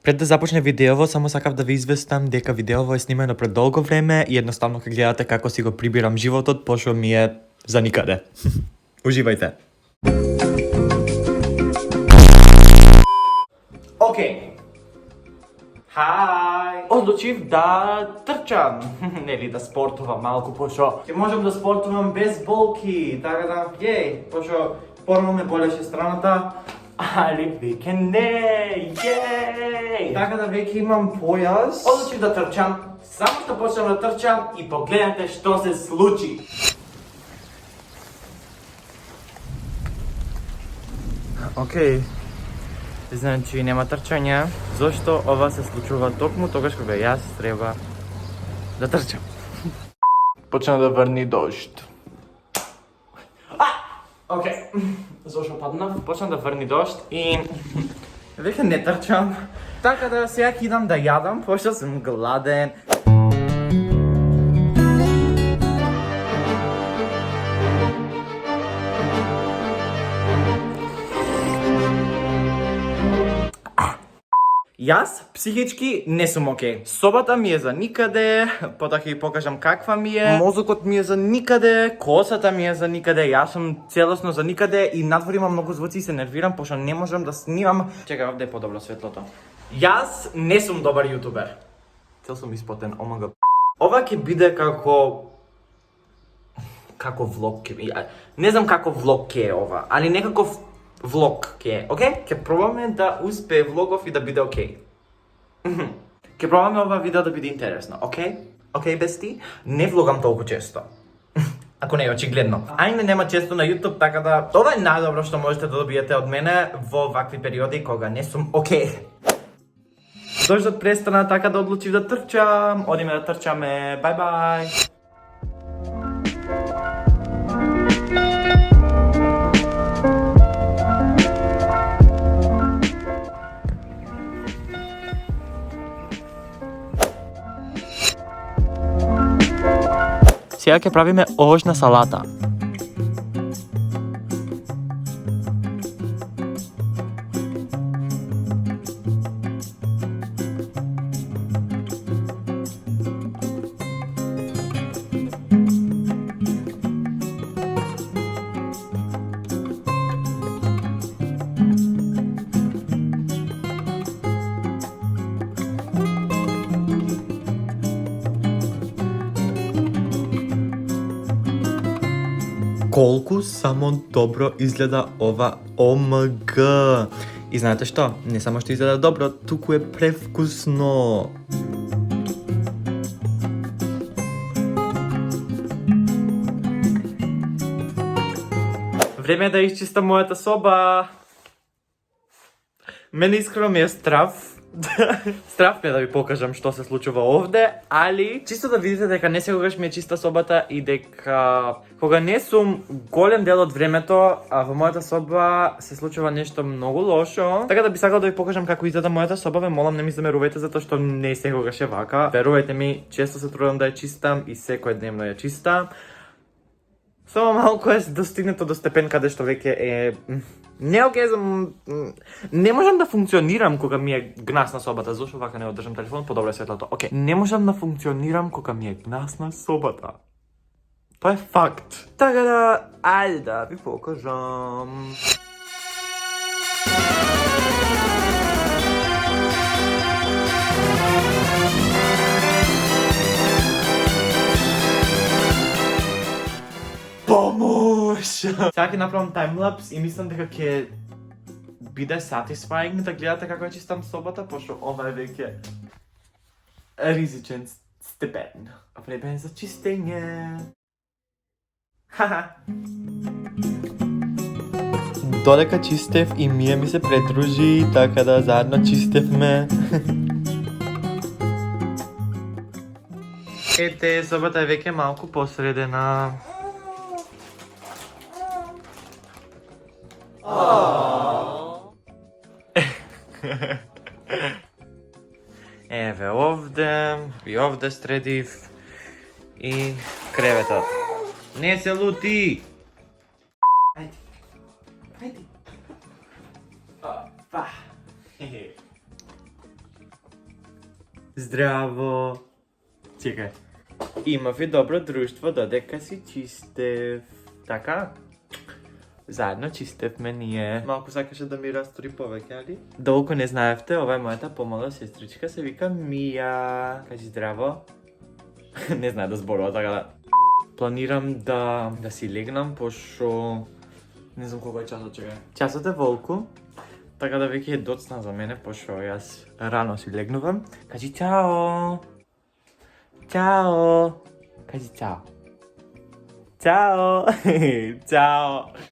Пред да започне видеово, само сакав да ви известам дека видеово е снимано пред долго време и едноставно кога гледате како си го прибирам животот, пошто ми е за никаде. Уживајте. Океј. Хај! Одлучив да трчам, нели да спортувам малку, пошто ќе можам да спортувам без болки, така да, пошто порано ме болеше страната, али веќе не, Така да веќе имам појас. Одлучив да трчам, само што почнам да трчам и погледнете што се случи. Океј. Значи нема трчање, зашто ова се случува токму тогаш кога јас треба да трчам. Почна да врни дожд. Океј, зашто паднав, почна да врни дожд и веќе не трчам. Така да сега ќе идам да јадам, пошто сум гладен. Јас психички не сум окей. Собата ми е за никаде, потоа ќе ви покажам каква ми е. Мозокот ми е за никаде, косата ми е за никаде, јас сум целосно за никаде и надвор имам многу звуци и се нервирам пошто не можам да снимам. Чекај, овде е подобро светлото. Јас не сум добар јутубер. Цел сум испотен, омага. Ова ќе биде како влог ќе биде. Не знам како влог ќе е ова, али некаков влог ќе е, окей? Ќе пробаме да успее влогов и да биде окей. Ќе пробаме ова видео да биде интересно, окей? Окей, бести? Не влогам толку често. Ако не е очигледно. Ајде нема често на YouTube, така да ова е најдобро што можете да добиете од мене во вакви периоди кога не сум окей. Дождот престана, така да одлучив да трчам. Одиме да трчаме. Бај. Сега ќе правиме овошна салата. Колку само добро изгледа ова ОМГ. И знаете што? Не само што изгледа добро, туку е превкусно. Време е да изчистам мојата соба. Мене искрено ми е страв. Страв ми е да ви покажам што се случува овде, али чисто да видите дека не секогаш ми е чиста собата и дека кога не сум голем дел од времето, а во мојата соба се случува нешто многу лошо. Така да би сакал да ви покажам како изгледа мојата соба, ве молам не ми замерувајте затоа што не секогаш е вака. Верувајте ми, често се трудам да ја чистам и секојдневно ја чистам. Само малку е достигнато до степен каде што веќе е не окей, не можам да функционирам кога ми е гнасна собата, зашто вака не одржам телефон, подобро е светлото. Окей, не можам да функционирам кога ми е гнасна собата. Тоа е факт. Така да, ајде да ви покажам. Помош! Сега ќе направам таймлапс и мислам дека ќе биде satisfying да гледате како ја чистам собата, пошто ова е веќе ризичен степен. Време за чистење. Додека чистев и Мија ми се придружи, така да заедно чистевме. Ете, собата е веќе малку посредена. Еве овде, и овде средив и креветот. Не се лути! Ајде. Опа. Здраво! Чекай. Има ви добро друштво додека си чистев. Така? Заедно чистевме ние. Малко сакаше да ми разтори повеќе, али? Долго не знаевте, ова е мојата помала сестричка, се вика Мија. Кажи здраво. Не знае да зборува, така да. Планирам да си легнам, пошто не знам колко е часот, чекај. Часот е волку, така да веќе е доцна за мене, пошто јас рано си легнувам. Кажи чао! Чао! Кажи чао! Чао! Чао!